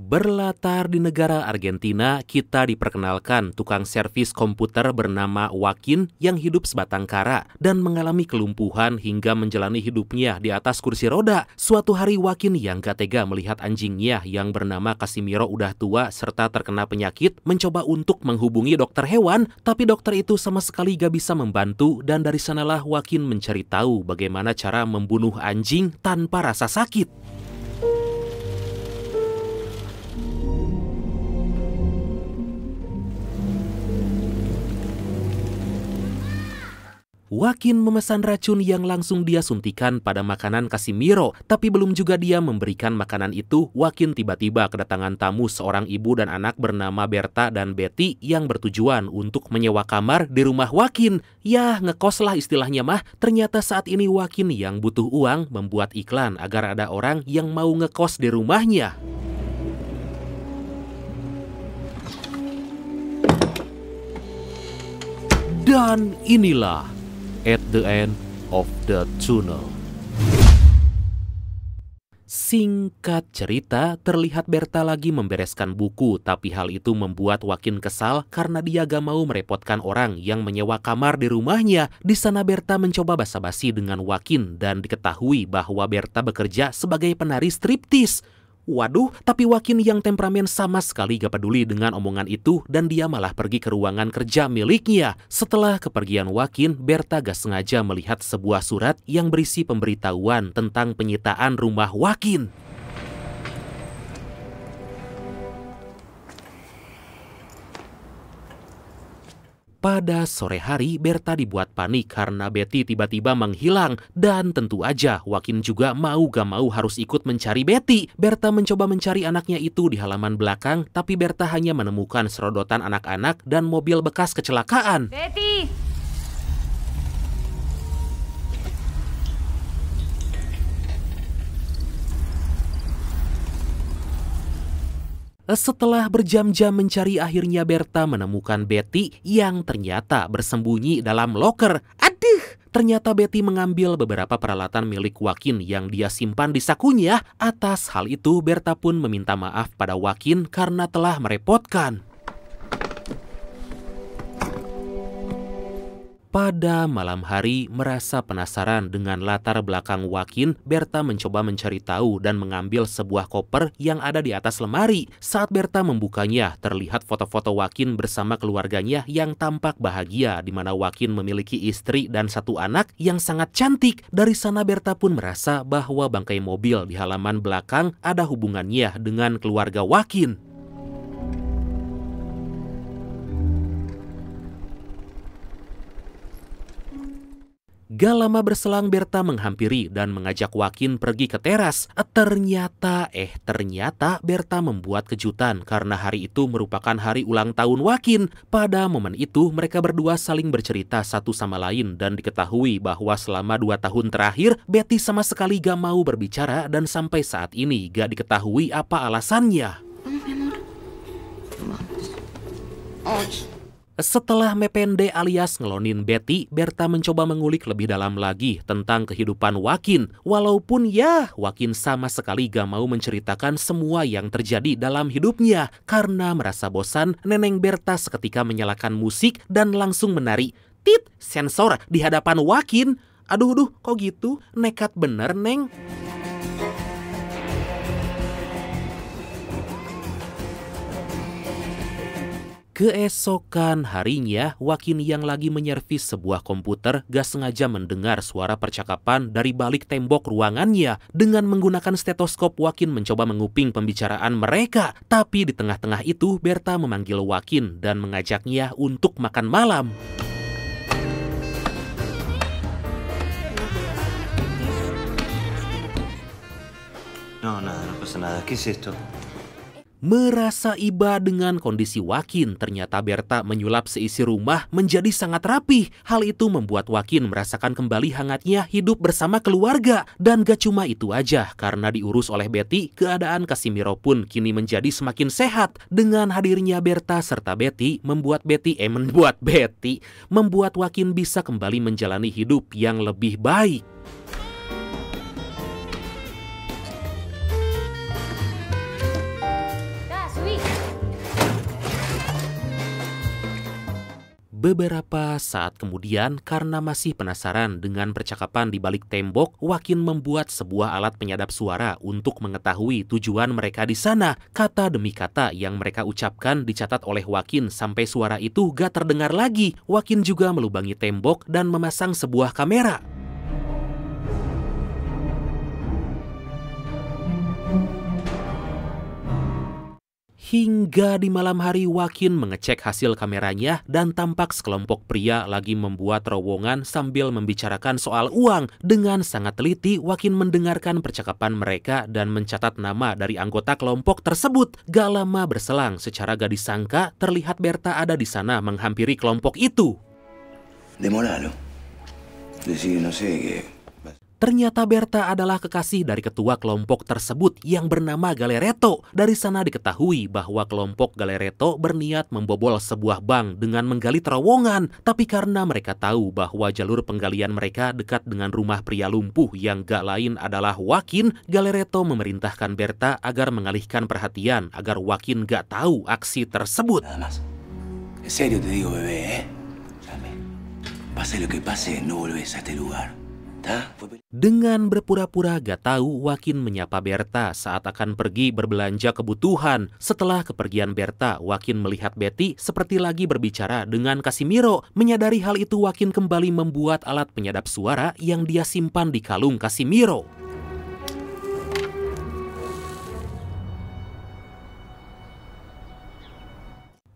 Berlatar di negara Argentina, kita diperkenalkan tukang servis komputer bernama Joaquin yang hidup sebatang kara dan mengalami kelumpuhan hingga menjalani hidupnya di atas kursi roda. Suatu hari Joaquin yang gak tega melihat anjingnya yang bernama Casimiro udah tua serta terkena penyakit mencoba untuk menghubungi dokter hewan, tapi dokter itu sama sekali gak bisa membantu dan dari sanalah Joaquin mencari tahu bagaimana cara membunuh anjing tanpa rasa sakit. Joaquin memesan racun yang langsung dia suntikan pada makanan Casimiro, tapi belum juga dia memberikan makanan itu, Joaquin tiba-tiba kedatangan tamu seorang ibu dan anak bernama Berta dan Betty yang bertujuan untuk menyewa kamar di rumah Joaquin. Ya, ngekos lah istilahnya mah. Ternyata saat ini Joaquin yang butuh uang membuat iklan agar ada orang yang mau ngekos di rumahnya. Dan inilah at the end of the tunnel. Singkat cerita, terlihat Berta lagi membereskan buku, tapi hal itu membuat Joaquin kesal karena dia gak mau merepotkan orang yang menyewa kamar di rumahnya. Di sana Berta mencoba basa-basi dengan Joaquin dan diketahui bahwa Berta bekerja sebagai penari striptis. Waduh, tapi Joaquin yang temperamen sama sekali gak peduli dengan omongan itu dan dia malah pergi ke ruangan kerja miliknya. Setelah kepergian Joaquin, Berta gak sengaja melihat sebuah surat yang berisi pemberitahuan tentang penyitaan rumah Joaquin. Pada sore hari, Berta dibuat panik karena Betty tiba-tiba menghilang. Dan tentu aja, Joaquin juga mau gak mau harus ikut mencari Betty. Berta mencoba mencari anaknya itu di halaman belakang, tapi Berta hanya menemukan serodotan anak-anak dan mobil bekas kecelakaan. Betty! Setelah berjam-jam mencari, akhirnya Berta menemukan Betty yang ternyata bersembunyi dalam loker. Aduh! Ternyata Betty mengambil beberapa peralatan milik Joaquin yang dia simpan di sakunya. Atas hal itu, Berta pun meminta maaf pada Joaquin karena telah merepotkan. Pada malam hari, merasa penasaran dengan latar belakang Joaquin, Berta mencoba mencari tahu dan mengambil sebuah koper yang ada di atas lemari. Saat Berta membukanya, terlihat foto-foto Joaquin bersama keluarganya yang tampak bahagia, di mana Joaquin memiliki istri dan satu anak yang sangat cantik. Dari sana Berta pun merasa bahwa bangkai mobil di halaman belakang ada hubungannya dengan keluarga Joaquin. Gak lama berselang Berta menghampiri dan mengajak Joaquin pergi ke teras. Ternyata Berta membuat kejutan karena hari itu merupakan hari ulang tahun Joaquin. Pada momen itu mereka berdua saling bercerita satu sama lain dan diketahui bahwa selama 2 tahun terakhir Betty sama sekali gak mau berbicara dan sampai saat ini gak diketahui apa alasannya. Setelah mepende alias ngelonin Betty, Berta mencoba mengulik lebih dalam lagi tentang kehidupan Joaquin. Walaupun ya, Joaquin sama sekali gak mau menceritakan semua yang terjadi dalam hidupnya. Karena merasa bosan, Neneng Berta seketika menyalakan musik dan langsung menari. Tit, sensor di hadapan Joaquin. Aduh, kok gitu? Nekat bener, Neng. Keesokan harinya, Joaquin yang lagi menyervis sebuah komputer gak sengaja mendengar suara percakapan dari balik tembok ruangannya. Dengan menggunakan stetoskop, Joaquin mencoba menguping pembicaraan mereka. Tapi di tengah-tengah itu, Berta memanggil Joaquin dan mengajaknya untuk makan malam. No pasa nada. ¿Qué es esto? Merasa iba dengan kondisi Joaquin, ternyata Berta menyulap seisi rumah menjadi sangat rapih. Hal itu membuat Joaquin merasakan kembali hangatnya hidup bersama keluarga. Dan gak cuma itu aja, karena diurus oleh Betty, keadaan Casimiro pun kini menjadi semakin sehat. Dengan hadirnya Berta serta Betty, membuat Joaquin bisa kembali menjalani hidup yang lebih baik. Beberapa saat kemudian, karena masih penasaran dengan percakapan di balik tembok, Joaquin membuat sebuah alat penyadap suara untuk mengetahui tujuan mereka di sana. Kata demi kata yang mereka ucapkan dicatat oleh Joaquin sampai suara itu gak terdengar lagi. Joaquin juga melubangi tembok dan memasang sebuah kamera. Hingga di malam hari, Joaquin mengecek hasil kameranya dan tampak sekelompok pria lagi membuat terowongan sambil membicarakan soal uang. Dengan sangat teliti, Joaquin mendengarkan percakapan mereka dan mencatat nama dari anggota kelompok tersebut. Gak lama berselang, secara gak disangka, terlihat Berta ada di sana menghampiri kelompok itu. Demoralo. Decir, no sé, que... Ternyata Berta adalah kekasih dari ketua kelompok tersebut yang bernama Galereto. Dari sana diketahui bahwa kelompok Galereto berniat membobol sebuah bank dengan menggali terowongan. Tapi karena mereka tahu bahwa jalur penggalian mereka dekat dengan rumah pria lumpuh yang gak lain adalah Joaquin, Galereto memerintahkan Berta agar mengalihkan perhatian agar Joaquin gak tahu aksi tersebut. Nada más. En serio te digo, bebé, Pase lo que pase, no volvés a este lugar. Dengan berpura-pura gak tahu, Joaquin menyapa Berta saat akan pergi berbelanja kebutuhan. Setelah kepergian Berta, Joaquin melihat Betty seperti lagi berbicara dengan Casimiro. Menyadari hal itu, Joaquin kembali membuat alat penyadap suara yang dia simpan di kalung Casimiro.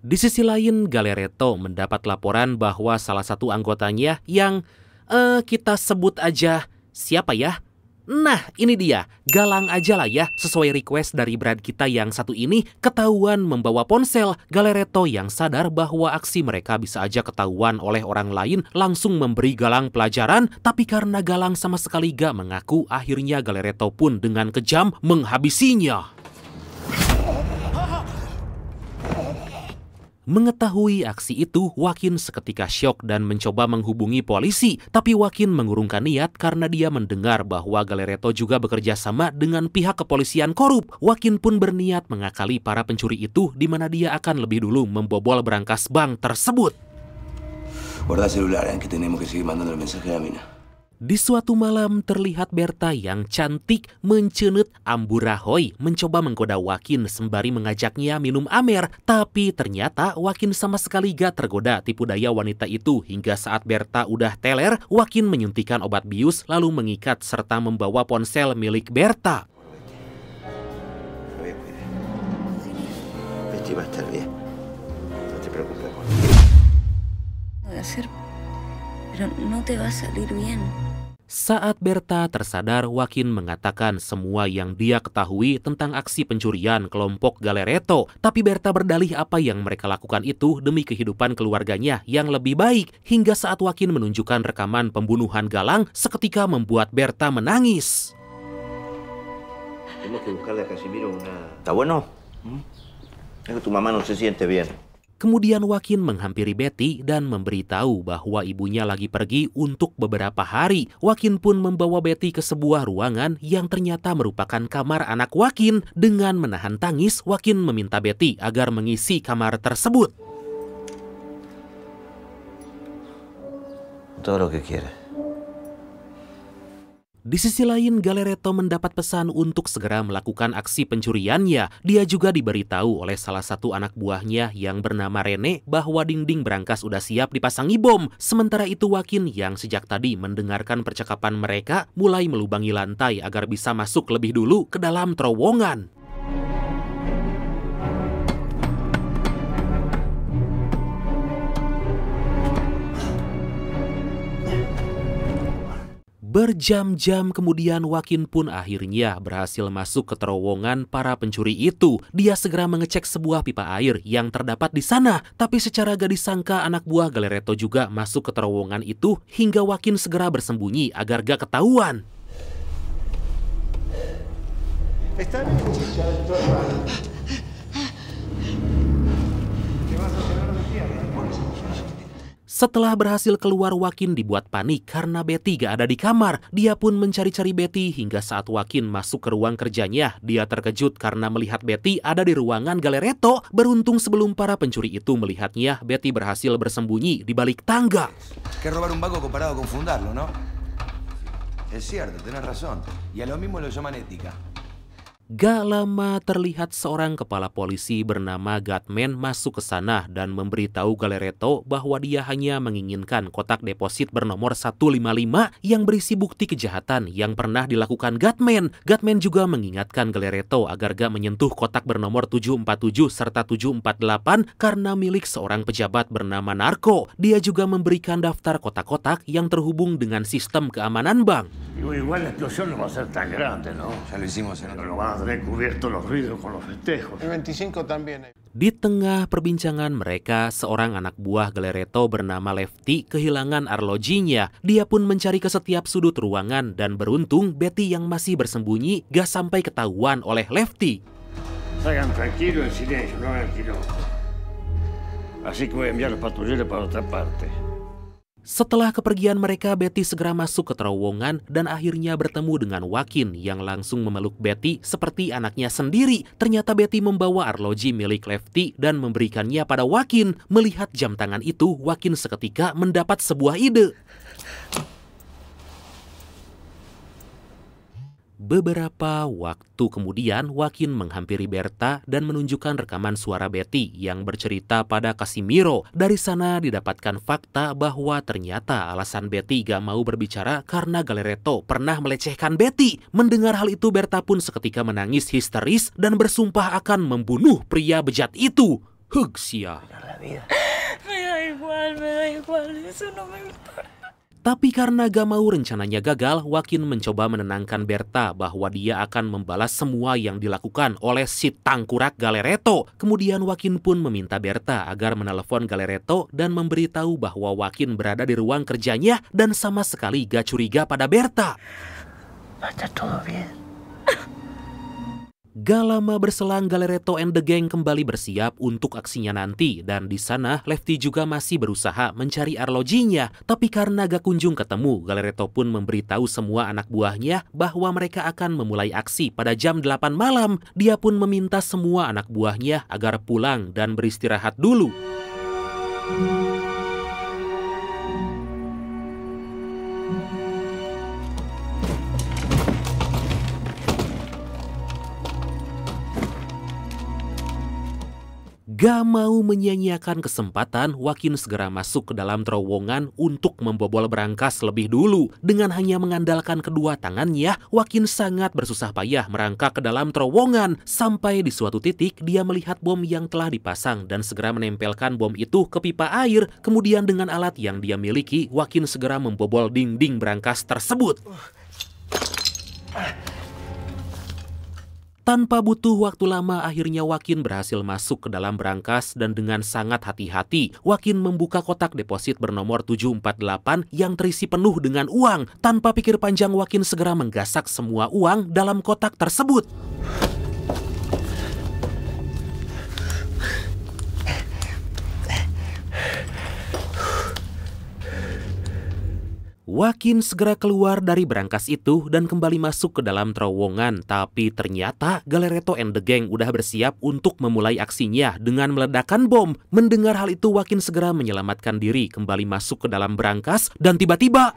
Di sisi lain, Galereto mendapat laporan bahwa salah satu anggotanya yang kita sebut aja siapa ya? Nah, ini dia. Galang aja lah ya, sesuai request dari brand kita yang satu ini, ketahuan membawa ponsel. Galereto yang sadar bahwa aksi mereka bisa aja ketahuan oleh orang lain, langsung memberi Galang pelajaran. Tapi karena Galang sama sekali gak mengaku, akhirnya Galereto pun dengan kejam menghabisinya. Mengetahui aksi itu, Joaquin seketika syok dan mencoba menghubungi polisi. Tapi Joaquin mengurungkan niat karena dia mendengar bahwa Galereto juga bekerja sama dengan pihak kepolisian korup. Joaquin pun berniat mengakali para pencuri itu, di mana dia akan lebih dulu membobol berangkas bank tersebut. Guarda celular, que tenemos que seguir mandando el mensaje a la mina. Di suatu malam, terlihat Berta yang cantik mencenut amburahoy mencoba menggoda Joaquin sembari mengajaknya minum amer. Tapi ternyata Joaquin sama sekali gak tergoda tipu daya wanita itu. Hingga saat Berta udah teler, Joaquin menyuntikkan obat bius lalu mengikat serta membawa ponsel milik Berta. Betty va a estar bien. No te preocupes. Voy a hacer, pero no te va a salir bien. Saat Berta tersadar, Joaquin mengatakan semua yang dia ketahui tentang aksi pencurian kelompok Galereto. Tapi Berta berdalih apa yang mereka lakukan itu demi kehidupan keluarganya yang lebih baik. Hingga saat Joaquin menunjukkan rekaman pembunuhan Galang, seketika membuat Berta menangis. Tenemos que buscarle a Casimiro una... ¿Está bueno? Es que tu mamá no se siente bien. Kemudian Joaquin menghampiri Betty dan memberitahu bahwa ibunya lagi pergi untuk beberapa hari. Joaquin pun membawa Betty ke sebuah ruangan yang ternyata merupakan kamar anak Joaquin. Dengan menahan tangis, Joaquin meminta Betty agar mengisi kamar tersebut. Todo lo que quieras. Di sisi lain, Galereto mendapat pesan untuk segera melakukan aksi pencuriannya. Dia juga diberitahu oleh salah satu anak buahnya yang bernama Rene bahwa dinding berangkas udah siap dipasangi bom. Sementara itu Joaquin yang sejak tadi mendengarkan percakapan mereka mulai melubangi lantai agar bisa masuk lebih dulu ke dalam terowongan. Berjam-jam kemudian Joaquin pun akhirnya berhasil masuk ke terowongan para pencuri itu. Dia segera mengecek sebuah pipa air yang terdapat di sana. Tapi secara gak disangka anak buah Galereto juga masuk ke terowongan itu hingga Joaquin segera bersembunyi agar gak ketahuan. Setelah berhasil keluar, Joaquin dibuat panik karena Betty gak ada di kamar. Dia pun mencari-cari Betty hingga saat Joaquin masuk ke ruang kerjanya. Dia terkejut karena melihat Betty ada di ruangan Galeretto. Beruntung sebelum para pencuri itu melihatnya, Betty berhasil bersembunyi di balik tangga. Que robar un banco comparado con fundarlo, ¿no? Es cierto, tenés razón. Y a lo mismo lo llaman ética. Gak lama terlihat seorang kepala polisi bernama Gatman masuk ke sana dan memberitahu Galeretto bahwa dia hanya menginginkan kotak deposit bernomor 155 yang berisi bukti kejahatan yang pernah dilakukan Gatman. Gatman juga mengingatkan Galeretto agar gak menyentuh kotak bernomor 747 serta 748 karena milik seorang pejabat bernama Narco. Dia juga memberikan daftar kotak-kotak yang terhubung dengan sistem keamanan bank. Igual la explosión no va a ser tan grande, ¿no? Ya lo hicimos en Pero van a tener cubiertos los ruidos con los festejos. El 25 también. Di tengah perbincangan mereka, seorang anak buah Galeretto bernama Lefty kehilangan arlojinya. Dia pun mencari ke setiap sudut ruangan dan beruntung Betty yang masih bersembunyi gak sampai ketahuan oleh Lefty. Salgan tranquilos, en silencio, no hagan quilombo. Así que voy a enviar los patrulleros para otra parte. Setelah kepergian mereka, Betty segera masuk ke terowongan dan akhirnya bertemu dengan Joaquin yang langsung memeluk Betty seperti anaknya sendiri. Ternyata Betty membawa arloji milik Lefty dan memberikannya pada Joaquin. Melihat jam tangan itu, Joaquin seketika mendapat sebuah ide. Beberapa waktu kemudian, Joaquin menghampiri Berta dan menunjukkan rekaman suara Betty yang bercerita pada Casimiro. Dari sana didapatkan fakta bahwa ternyata alasan Betty gak mau berbicara karena Galeretto pernah melecehkan Betty. Mendengar hal itu, Berta pun seketika menangis histeris dan bersumpah akan membunuh pria bejat itu. Hugsia. Me da igual, eso no me importa. Tapi karena gak mau rencananya gagal, Joaquin mencoba menenangkan Berta bahwa dia akan membalas semua yang dilakukan oleh si tangkurak Galeretto. Kemudian Joaquin pun meminta Berta agar menelepon Galeretto dan memberitahu bahwa Joaquin berada di ruang kerjanya dan sama sekali gak curiga pada Berta. Está todo bien. Gak lama berselang, Galeretto and the Gang kembali bersiap untuk aksinya nanti. Dan di sana, Lefty juga masih berusaha mencari arlojinya. Tapi karena gak kunjung ketemu, Galeretto pun memberitahu semua anak buahnya bahwa mereka akan memulai aksi pada jam 8 malam. Dia pun meminta semua anak buahnya agar pulang dan beristirahat dulu. Gak mau menyia-nyiakan kesempatan, Joaquin segera masuk ke dalam terowongan untuk membobol berangkas lebih dulu. Dengan hanya mengandalkan kedua tangannya, Joaquin sangat bersusah payah merangkak ke dalam terowongan. Sampai di suatu titik, dia melihat bom yang telah dipasang dan segera menempelkan bom itu ke pipa air. Kemudian dengan alat yang dia miliki, Joaquin segera membobol dinding berangkas tersebut. Tanpa butuh waktu lama, akhirnya Joaquin berhasil masuk ke dalam berangkas dan dengan sangat hati-hati, Joaquin membuka kotak deposit bernomor 748 yang terisi penuh dengan uang. Tanpa pikir panjang, Joaquin segera menggasak semua uang dalam kotak tersebut. Joaquin segera keluar dari berangkas itu dan kembali masuk ke dalam terowongan. Tapi ternyata Galeretto and the Gang udah bersiap untuk memulai aksinya dengan meledakkan bom. Mendengar hal itu, Joaquin segera menyelamatkan diri kembali masuk ke dalam berangkas dan tiba-tiba...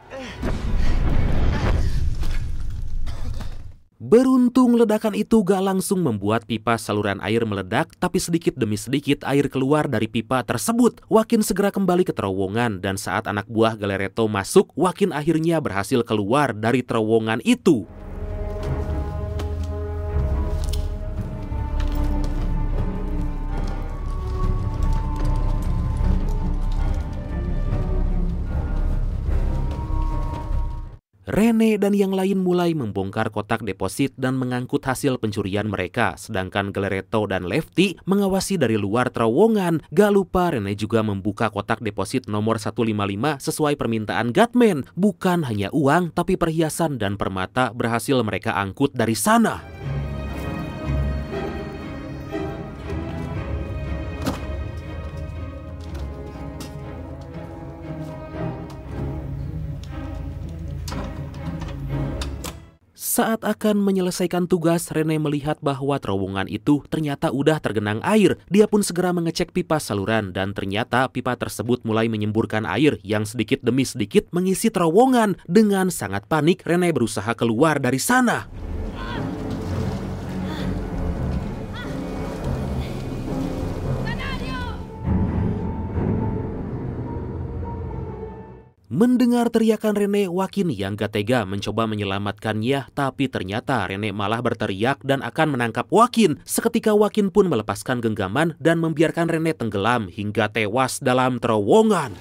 Beruntung ledakan itu gak langsung membuat pipa saluran air meledak, tapi sedikit demi sedikit air keluar dari pipa tersebut. Joaquin segera kembali ke terowongan dan saat anak buah Galeretto masuk, Joaquin akhirnya berhasil keluar dari terowongan itu. Rene dan yang lain mulai membongkar kotak deposit dan mengangkut hasil pencurian mereka, sedangkan Galeretto dan Lefty mengawasi dari luar terowongan. Gak lupa Rene juga membuka kotak deposit nomor 155 sesuai permintaan Gatman. Bukan hanya uang, tapi perhiasan dan permata berhasil mereka angkut dari sana. Saat akan menyelesaikan tugas, Rene melihat bahwa terowongan itu ternyata udah tergenang air. Dia pun segera mengecek pipa saluran dan ternyata pipa tersebut mulai menyemburkan air yang sedikit demi sedikit mengisi terowongan. Dengan sangat panik, Rene berusaha keluar dari sana. Mendengar teriakan Rene, Joaquin yang gak tega mencoba menyelamatkannya, tapi ternyata Rene malah berteriak dan akan menangkap Joaquin. Seketika Joaquin pun melepaskan genggaman dan membiarkan Rene tenggelam hingga tewas dalam terowongan.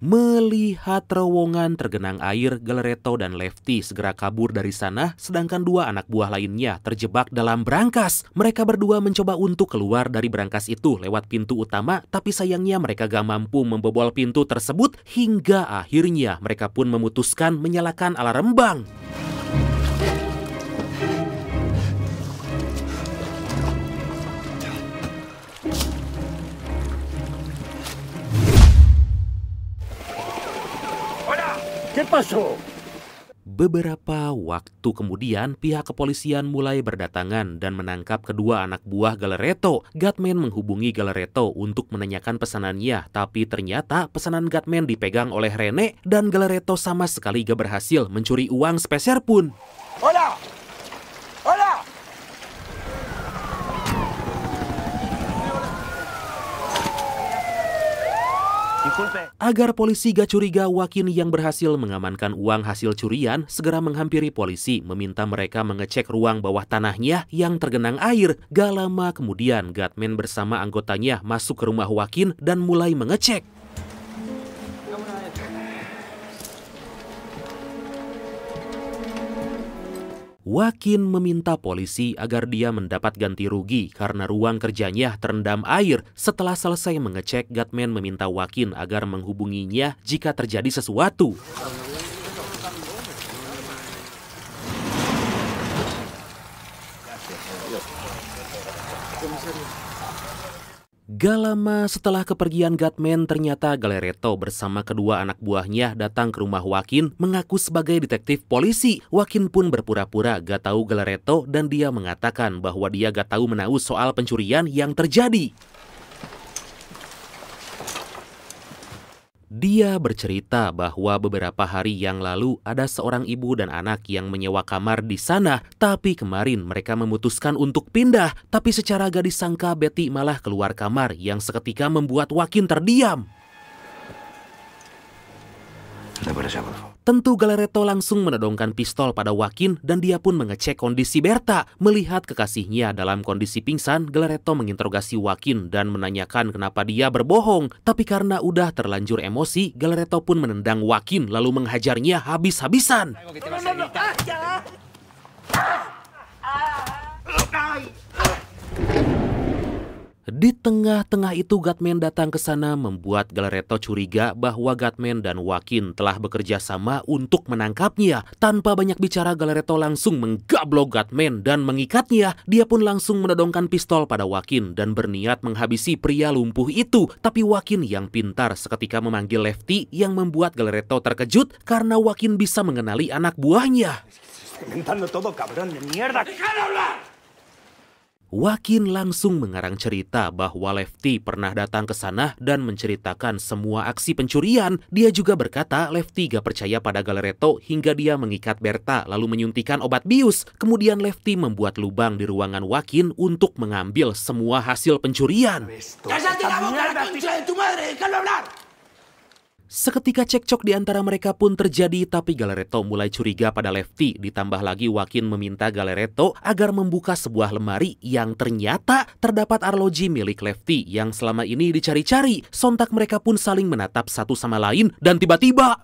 Melihat terowongan tergenang air, Galeretto dan Lefty segera kabur dari sana, sedangkan dua anak buah lainnya terjebak dalam brankas. Mereka berdua mencoba untuk keluar dari brankas itu lewat pintu utama, tapi sayangnya mereka gak mampu membobol pintu tersebut, hingga akhirnya mereka pun memutuskan menyalakan alarm bank. Beberapa waktu kemudian, pihak kepolisian mulai berdatangan dan menangkap kedua anak buah Galeretto. Gatman menghubungi Galeretto untuk menanyakan pesanannya, tapi ternyata pesanan Gatman dipegang oleh Rene dan Galeretto sama sekali gak berhasil mencuri uang sepeser pun. ¡Hola! ¡Hola! Agar polisi gak curiga, Joaquin yang berhasil mengamankan uang hasil curian segera menghampiri polisi meminta mereka mengecek ruang bawah tanahnya yang tergenang air. Gak lama kemudian, Gatman bersama anggotanya masuk ke rumah Joaquin dan mulai mengecek. Joaquin meminta polisi agar dia mendapat ganti rugi karena ruang kerjanya terendam air. Setelah selesai mengecek, Gatman meminta Joaquin agar menghubunginya jika terjadi sesuatu. Gak lama setelah kepergian Gatman, ternyata Galeretto bersama kedua anak buahnya datang ke rumah Joaquin mengaku sebagai detektif polisi. Joaquin pun berpura-pura gak tahu Galeretto dan dia mengatakan bahwa dia gak tahu menahu soal pencurian yang terjadi. Dia bercerita bahwa beberapa hari yang lalu ada seorang ibu dan anak yang menyewa kamar di sana. Tapi kemarin mereka memutuskan untuk pindah. Tapi secara gak disangka Betty malah keluar kamar yang seketika membuat Joaquin terdiam. Tentu Galeretto langsung menodongkan pistol pada Joaquin dan dia pun mengecek kondisi Berta. Melihat kekasihnya dalam kondisi pingsan, Galeretto menginterogasi Joaquin dan menanyakan kenapa dia berbohong. Tapi karena udah terlanjur emosi, Galeretto pun menendang Joaquin lalu menghajarnya habis-habisan. Di tengah-tengah itu Gatman datang ke sana membuat Galeretto curiga bahwa Gatman dan Joaquin telah bekerja sama untuk menangkapnya. Tanpa banyak bicara, Galeretto langsung menggablok Gatman dan mengikatnya. Dia pun langsung menodongkan pistol pada Joaquin dan berniat menghabisi pria lumpuh itu. Tapi Joaquin yang pintar seketika memanggil Lefty yang membuat Galeretto terkejut karena Joaquin bisa mengenali anak buahnya. Joaquin langsung mengarang cerita bahwa Lefty pernah datang ke sana dan menceritakan semua aksi pencurian. Dia juga berkata Lefty gak percaya pada Galeretto hingga dia mengikat Berta lalu menyuntikkan obat bius. Kemudian Lefty membuat lubang di ruangan Joaquin untuk mengambil semua hasil pencurian. Seketika cekcok di antara mereka pun terjadi, tapi Galeretto mulai curiga pada Lefty. Ditambah lagi Joaquin meminta Galeretto agar membuka sebuah lemari yang ternyata terdapat arloji milik Lefty yang selama ini dicari-cari. Sontak mereka pun saling menatap satu sama lain dan tiba-tiba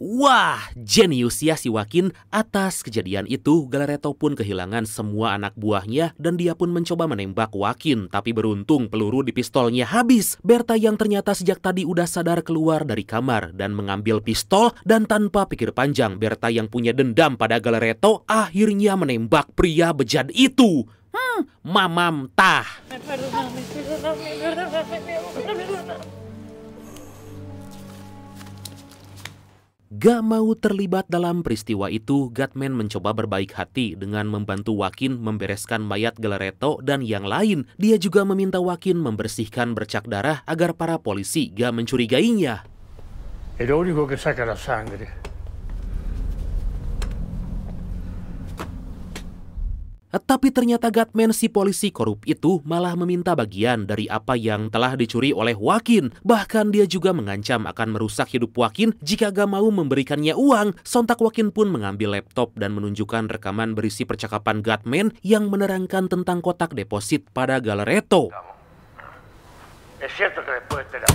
Wah, jenius ya si Joaquin. Atas kejadian itu, Galeretto pun kehilangan semua anak buahnya dan dia pun mencoba menembak Joaquin. Tapi beruntung peluru di pistolnya habis. Berta yang ternyata sejak tadi udah sadar keluar dari kamar dan mengambil pistol. Dan tanpa pikir panjang, Berta yang punya dendam pada Galeretto akhirnya menembak pria bejat itu. Mamam tah. Gak mau terlibat dalam peristiwa itu, Gatman mencoba berbaik hati dengan membantu Joaquin membereskan mayat Galeretto dan yang lain. Dia juga meminta Joaquin membersihkan bercak darah agar para polisi gak mencurigainya. È lo único che saca la sangre. Tapi ternyata Gatman si polisi korup itu malah meminta bagian dari apa yang telah dicuri oleh Joaquin. Bahkan dia juga mengancam akan merusak hidup Joaquin jika gak mau memberikannya uang. Sontak Joaquin pun mengambil laptop dan menunjukkan rekaman berisi percakapan Gatman yang menerangkan tentang kotak deposit pada Galeretto. Es cierto que después te la...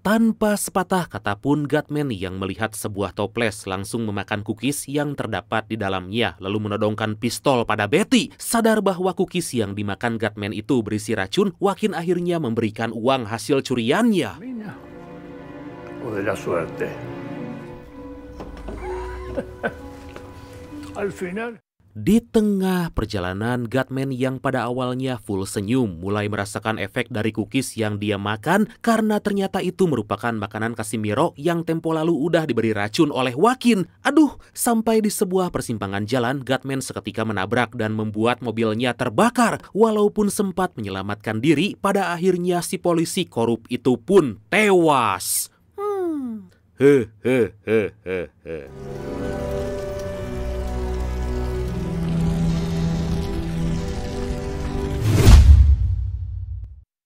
Tanpa sepatah kata pun, Gatman yang melihat sebuah toples langsung memakan cookies yang terdapat di dalamnya, lalu menodongkan pistol pada Betty. Sadar bahwa cookies yang dimakan Gatman itu berisi racun, Joaquin akhirnya memberikan uang hasil curiannya. O de la suerte. Al final... Di tengah perjalanan, Gatman yang pada awalnya full senyum mulai merasakan efek dari cookies yang dia makan karena ternyata itu merupakan makanan Casimiro yang tempo lalu udah diberi racun oleh Joaquin. Aduh, sampai di sebuah persimpangan jalan, Gatman seketika menabrak dan membuat mobilnya terbakar. Walaupun sempat menyelamatkan diri, pada akhirnya si polisi korup itu pun tewas.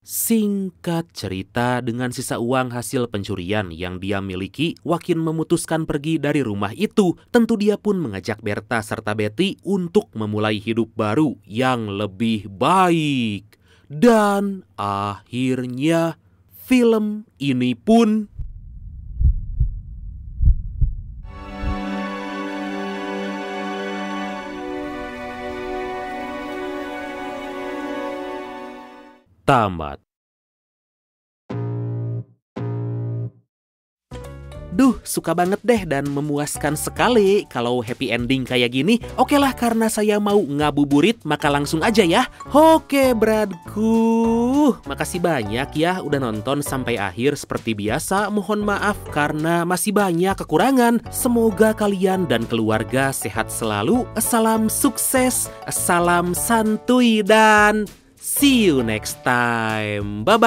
Singkat cerita, dengan sisa uang hasil pencurian yang dia miliki, Joaquin memutuskan pergi dari rumah itu. Tentu dia pun mengajak Berta serta Betty untuk memulai hidup baru yang lebih baik. Dan akhirnya film ini pun tamat. Duh, suka banget deh dan memuaskan sekali kalau happy ending kayak gini. Oke lah, karena saya mau ngabuburit, maka langsung aja ya. Oke, bradku. Makasih banyak ya udah nonton sampai akhir. Seperti biasa, mohon maaf karena masih banyak kekurangan. Semoga kalian dan keluarga sehat selalu. Salam sukses, salam santuy, dan see you next time. Bye-bye.